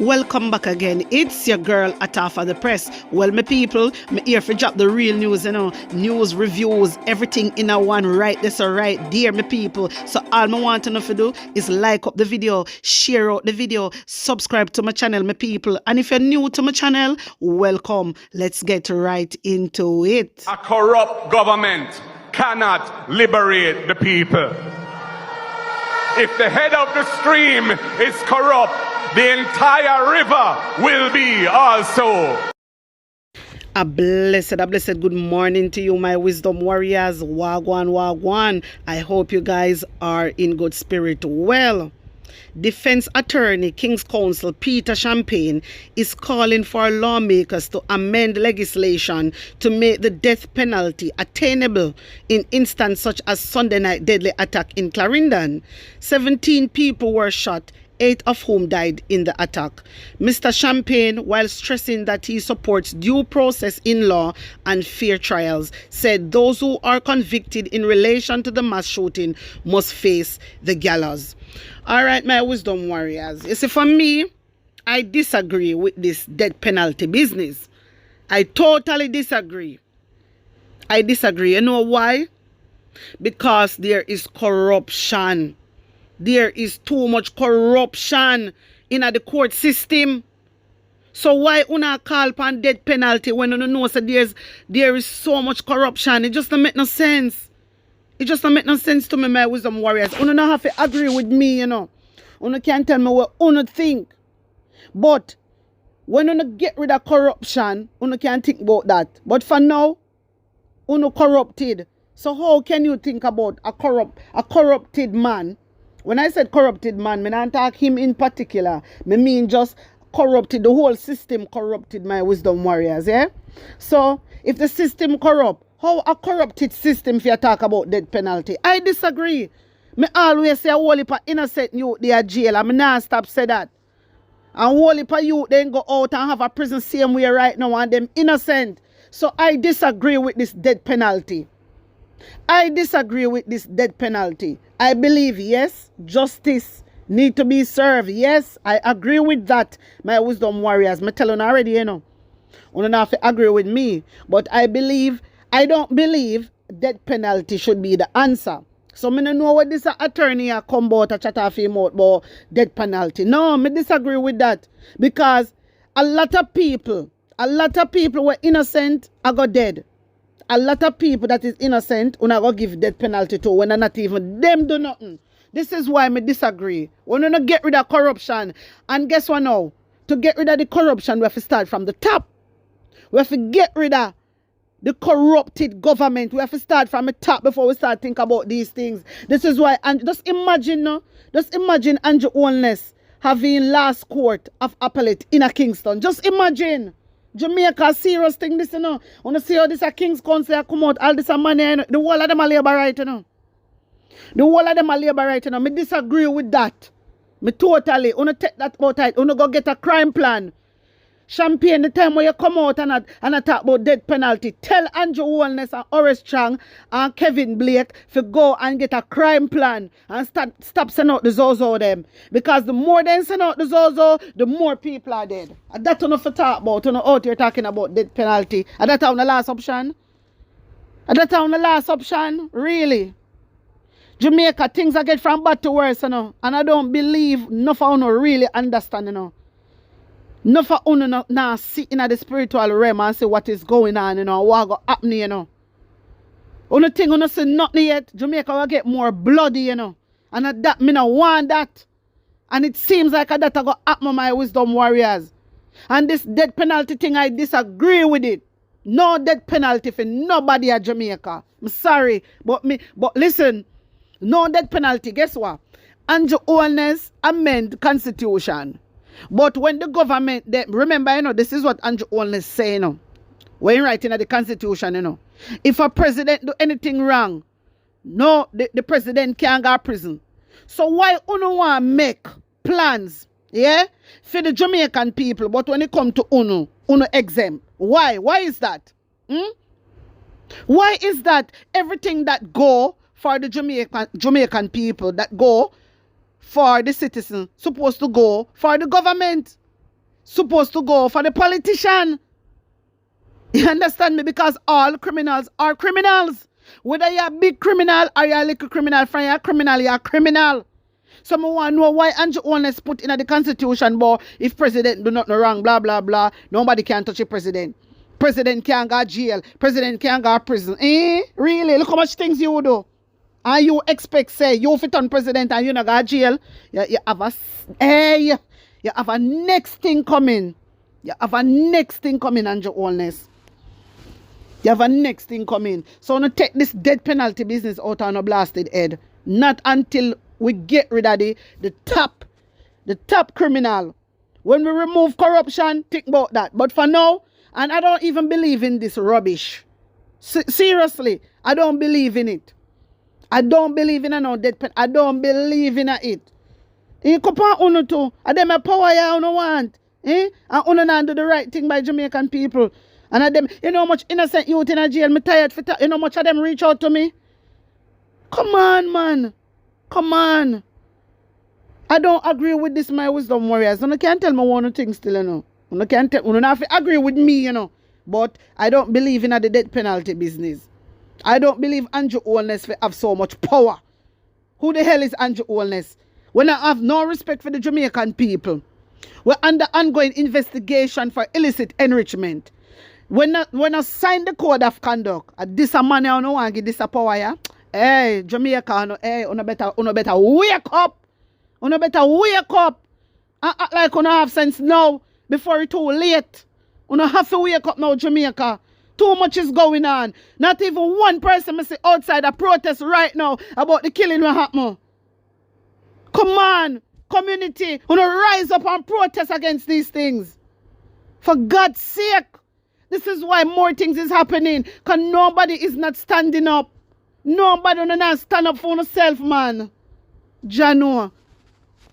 Welcome back again. It's your girl Atafa the Press. Well, my people, me here for drop the real news, news, reviews, everything in a one right this or right there, my people. So all I want to know to do is like up the video, share out the video, subscribe to my channel, my people. And if you're new to my channel, welcome. Let's get right into it. A corrupt government cannot liberate the people. If the head of the stream is corrupt, the entire river will be also. A blessed good morning to you, my wisdom warriors. Wagwan, wagwan. I hope you guys are in good spirit. Well, Defense Attorney, King's Counsel Peter Champagne is calling for lawmakers to amend legislation to make the death penalty attainable in instances such as Sunday night deadly attack in Clarendon. 17 people were shot, 8 of whom died in the attack. Mr. Champagne, while stressing that he supports due process in law and fair trials, said those who are convicted in relation to the mass shooting must face the gallows. All right, my wisdom warriors. You see, for me, I disagree with this death penalty business. I totally disagree. I disagree. You know why? Because there is corruption. There is too much corruption in the court system. So why una call upon death penalty when you know so there is so much corruption? It just don't make no sense. It just don't make no sense to me, my wisdom warriors. Una don't have to agree with me, Una can't tell me what una think. But when una get rid of corruption, una can't think about that. But for now, una corrupted. So how can you think about a corrupted man? When I said corrupted man, I don't talk him in particular. I mean just corrupted, the whole system corrupted, my wisdom warriors, yeah? So, if the system corrupt, how a corrupted system if you talk about death penalty? I disagree. Me always say a whole heap of innocent youth they are jail, and I not stop say that. And whole heap of youth then go out and have a prison same way right now and them innocent. So I disagree with this death penalty. I disagree with this death penalty. I believe, yes, justice need to be served. Yes, I agree with that, my wisdom warriors. Me tell you already, You don't have to agree with me. But I don't believe death penalty should be the answer. So I don't know what this attorney come out and chat off him out about death penalty. No, I disagree with that. Because a lot of people were innocent are go dead. A lot of people that is innocent will not give death penalty to when not even them do nothing. This is why I disagree. We want to get rid of corruption. And guess what now? To get rid of the corruption, we have to start from the top. We have to get rid of the corrupted government. We have to start from the top before we start think about these things. This is why, and just imagine Andrew Holness having last court of appellate in a Kingston. Just imagine. Jamaica, serious thing this, Wanna see how this a King's Counsel come out, all this a money, the whole of them are labor right, The whole of them are labor right, Me disagree with that. Me totally, wanna take that out right, wanna go get a crime plan. Champagne, the time when you come out and talk about death penalty, tell Andrew Holness and Horace Chang and Kevin Blake to go and get a crime plan and stop sending out the Zozo them. Because the more they send out the Zozo, the more people are dead. And that's enough to talk about. Out here talking about death penalty. And that's the last option. And that's the last option. Really. Jamaica, things are get from bad to worse, And I don't believe nothing really understand, No for uno now sit in the spiritual realm and see what is going on, what go happen, Uno think uno see nothing yet. Jamaica will get more bloody, And that me no want that. And it seems like that go happen, my wisdom warriors. And this death penalty thing, I disagree with it. No death penalty for nobody at Jamaica. I'm sorry. But listen, no death penalty. Guess what? Andrew Holness amend constitution. But when the government, remember, this is what Andrew Holness say, when you writing the constitution, if a president do anything wrong, no, the president can't go to prison. So why uno want make plans, for the Jamaican people, but when it come to uno exempt? Why? Why is that? Why is that everything that go for the Jamaican people, that go for the citizen, supposed to go for the government? supposed to go for the politician. You understand me? Because all criminals are criminals. Whether you're a big criminal or you're a little criminal, from you're a criminal, you're a criminal. So I want to know why Andrew Holness put in the constitution, but if president do nothing wrong, blah, blah, blah, nobody can touch the president. President can't go to jail. President can't go to prison. Really? Look how much things you do. And you expect, say, you fit on president and you not go to jail. You have a next thing coming. You have a next thing coming, Andrew Holness. You have a next thing coming. So I'm going to take this death penalty business out on a blasted head. Not until we get rid of the top criminal. When we remove corruption, think about that. But for now, and I don't even believe in this rubbish. Seriously, I don't believe in it. I don't believe in no death penalty. I don't believe in it. You compare uno to, and them a power you don't want. And uno not do the right thing by Jamaican people. And them, you know how much innocent youth in a jail, me tired for you know how much of them reach out to me? Come on, man. Come on. I don't agree with this, my wisdom warriors. You can't tell me one thing still, you know. You can't tell, you don't have to agree with me, you know. But I don't believe in the death penalty business. I don't believe Andrew Holness have so much power. Who the hell is Andrew Holness? When I have no respect for the Jamaican people. We're under ongoing investigation for illicit enrichment. When I sign the code of conduct, this a money I don't want to give this a power, yeah? Hey, Jamaica, hey, you better wake up. You better wake up. Act like you have sense now before it's too late. You have to wake up now, Jamaica. Too much is going on. Not even one person may see outside a protest right now about the killing that happened. Come on, community. You rise up and protest against these things. For God's sake. This is why more things is happening. Because nobody is not standing up. Nobody not stand up for themselves, man. Jano,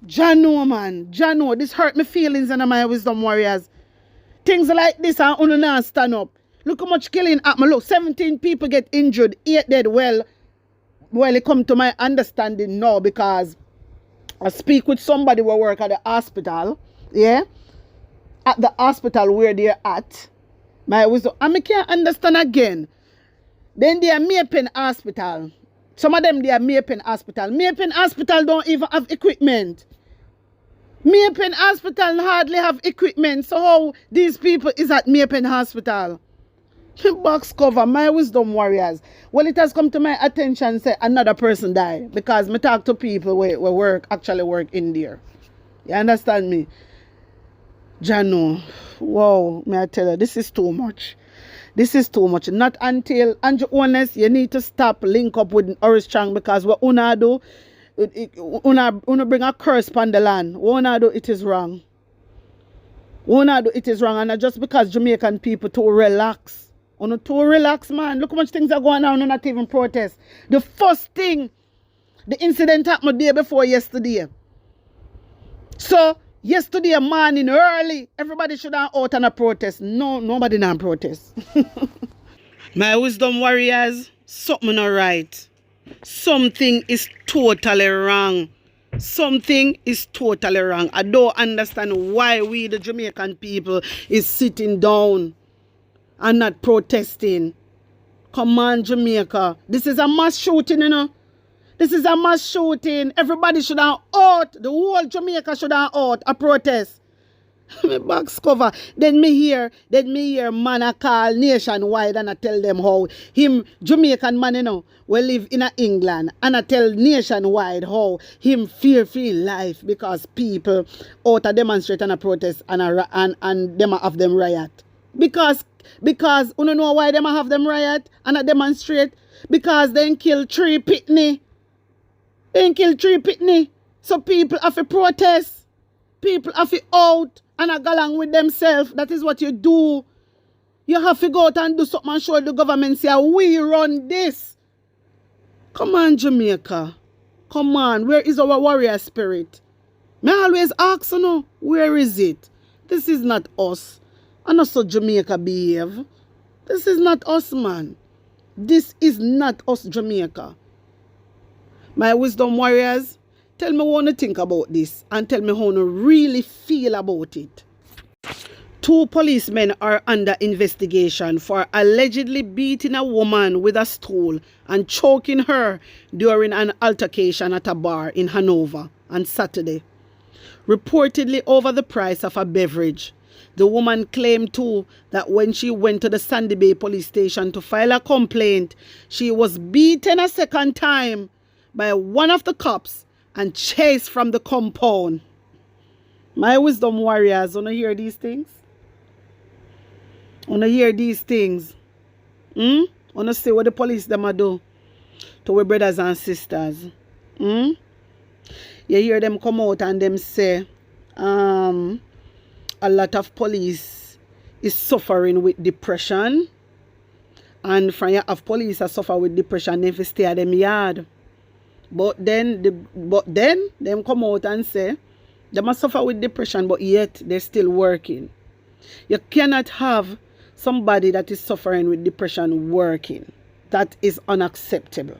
man. Jano, this hurt my feelings and my wisdom warriors. Things like this are not stand up. Look how much killing happened. Look, 17 people get injured, 8 dead. Well, it come to my understanding now because I speak with somebody who work at the hospital. Yeah? At the hospital where they're at. My wisdom. And I can't understand again. Then they are Maypen Hospital. Some of them they are Maypen Hospital. Maypen Hospital don't even have equipment. Maypen Hospital hardly have equipment. So how these people is at Maypen Hospital? Box cover, my wisdom warriors. Well, it has come to my attention say another person died. Because me talk to people who actually work in there. You understand me? Jano. Wow, may I tell you, this is too much. This is too much. Not until Andrew Holness, you need to stop link up with Oris Chang because what una do, una bring a curse upon the land. What una do, it is wrong. What una do, it is wrong. And just because Jamaican people too relax. Una too relax, man. Look how much things are going on, una not even protest. The first thing, the incident happened the day before yesterday. So, yesterday morning early, everybody should have out on a protest. No, nobody not protest. My wisdom warriors, something not right. Something is totally wrong. Something is totally wrong. I don't understand why we, the Jamaican people, is sitting down and not protesting. Come on, Jamaica. This is a mass shooting, you know. This is a mass shooting. Everybody should have out. The whole Jamaica should have out a protest. My box cover. Then me hear man a call nationwide and I tell them how him Jamaican man, you know, will live in England and I tell nationwide how him fear life because people out a demonstrate and a protest and them a have them riot. Because you know why them a have them riot and a demonstrate? Because they kill 3 pitney. They kill 3 pitney. So people have to protest. People have to out and go along with themselves. That is what you do. You have to go out and do something and show the government say, we run this. Come on, Jamaica. Come on. Where is our warrior spirit? Me always ask, you know, where is it? This is not us. And also Jamaica behave. This is not us, man. This is not us, Jamaica. My wisdom warriors, tell me what you think about this and tell me how you really feel about it. 2 policemen are under investigation for allegedly beating a woman with a stool and choking her during an altercation at a bar in Hanover on Saturday, reportedly over the price of a beverage. The woman claimed too that when she went to the Sandy Bay police station to file a complaint, she was beaten a second time by one of the cops and chased from the compound. My wisdom warriors, wanna hear these things? Wanna hear these things? Wanna see what the police them a do to our brothers and sisters? You hear them come out and them say, a lot of police is suffering with depression, and from you have police that suffer with depression, they stay at them yard. But then them come out and say they must suffer with depression, but yet they're still working. You cannot have somebody that is suffering with depression working. That is unacceptable.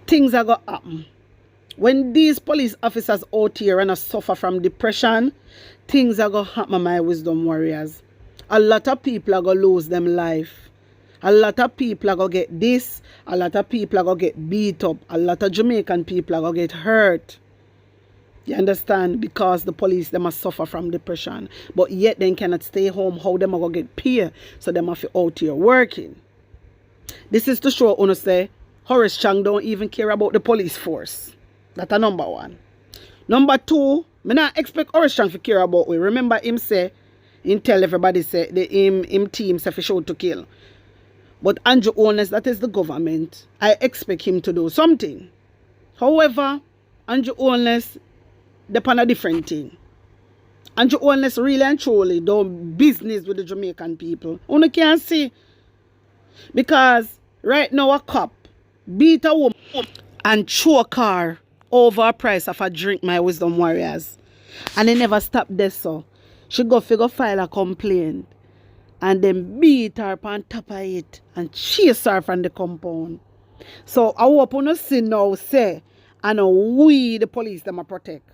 Things are going to happen. When these police officers out here and suffer from depression, things are going to happen, my wisdom warriors. A lot of people are going to lose them life. A lot of people are going to get this. A lot of people are going to get beat up. A lot of Jamaican people are going to get hurt. You understand? Because the police, they must suffer from depression. But yet they cannot stay home. How them are going to get paid? So they must be out here working. This is to show, say, Horace Chang don't even care about the police force. That's a number 1. Number 2, I not expect Horace Chang to care about we. Remember him say, him tell everybody say, him team say for sure to kill. But Andrew Holness, that is the government. I expect him to do something. However, Andrew Holness, depend on a different thing. Andrew Holness really and truly do business with the Jamaican people. You can't see. Because right now a cop beat a woman and choke her over a price of a drink, my wisdom warriors. And they never stopped there, so she go file a complaint. And then beat her on top of it and chase her from the compound. So I hope you see now say, and we the police them a protect.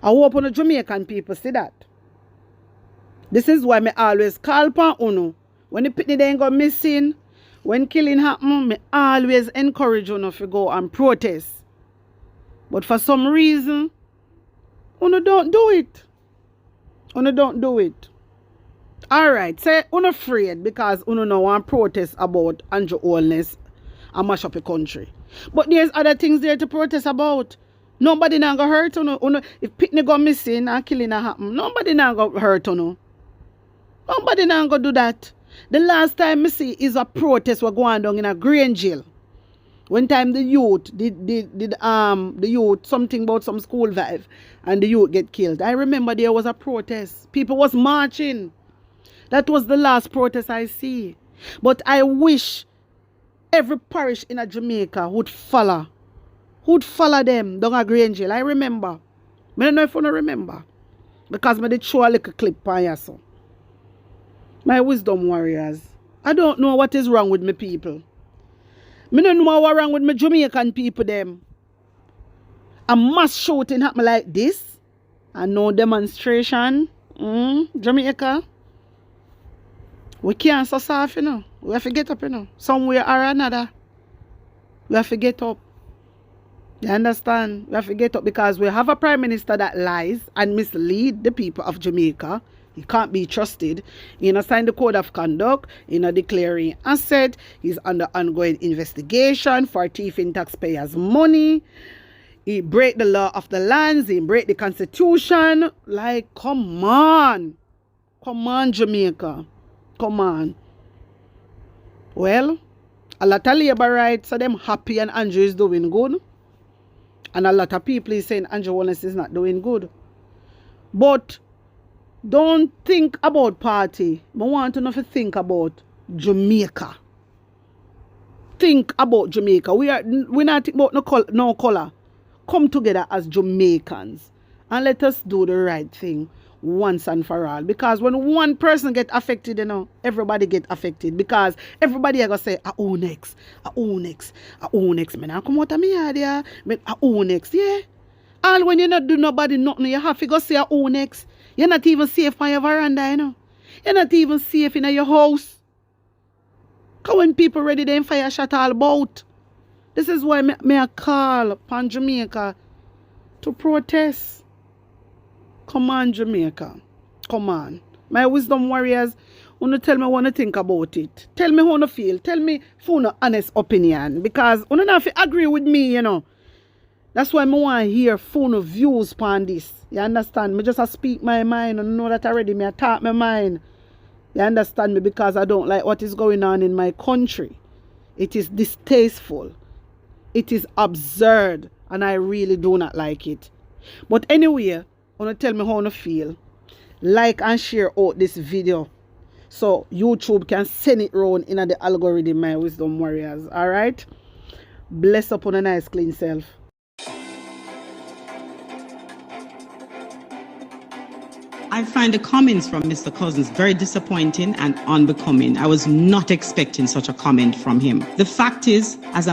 I hope the Jamaican people see that. This is why me always call upon uno. When the pitney then go missing, when killing happen, me always encourage uno to go and protest. But for some reason, uno don't do it. Uno don't do it. Alright, say uno afraid because uno no want protest about Andrew Holness and mash up the country. But there's other things there to protest about. Nobody not go hurt uno. If Pitney go missing and killing happen, nobody not go hurt uno. Nobody not go do that. The last time I see is a protest was going on in a grain jail. One time the youth did the youth something about some school vibe and the youth get killed. I remember there was a protest. People was marching. That was the last protest I see. But I wish every parish in a Jamaica would follow them down a grain jail. I remember. I don't know if you don't remember. Because I did show a little clip on you. So. My wisdom warriors. I don't know what is wrong with me people. I don't know what's wrong with my Jamaican people them. A mass shooting happen like this. And no demonstration. Jamaica. We can't so soft, you know. We have to get up, you know. Somewhere or another. We have to get up. You understand? We have to get up because we have a prime minister that lies and mislead the people of Jamaica. He can't be trusted. He not signed the code of conduct. He not declaring asset. He's under ongoing investigation for thieving taxpayers' money. He break the law of the lands. He break the constitution. Like, come on. Come on, Jamaica. Come on. Well, a lot of labor rights, so them happy and Andrew is doing good. And a lot of people is saying Andrew Holness is not doing good. But don't think about party. I want to know if you think about Jamaica. Think about Jamaica. We're not thinking about no color. Come together as Jamaicans and let us do the right thing once and for all. Because when one person get affected, you know, everybody get affected. Because everybody are going to say, who next? Who next? Who next? Man, I come out of me here. Who next? Yeah. All when you not do nobody nothing, you have to go say who next. You're not even safe on your veranda, you know. You're not even safe in your house. Because when people ready, they fire shot all about. This is why I call upon Jamaica to protest. Come on, Jamaica. Come on. My wisdom warriors, wanna tell me what you think about it. Tell me how you feel. Tell me for your honest opinion. Because you don't have to agree with me, you know. That's why I want to hear phone views on this. You understand? Me just speak my mind and know that already. Me talk my mind. You understand me? Because I don't like what is going on in my country. It is distasteful. It is absurd. And I really do not like it. But anyway, want to tell me how you feel. Like and share out this video. So YouTube can send it round in the algorithm, my wisdom warriors. Alright? Bless upon a nice clean self. I find the comments from Mr. Cousins very disappointing and unbecoming. I was not expecting such a comment from him. The fact is, as a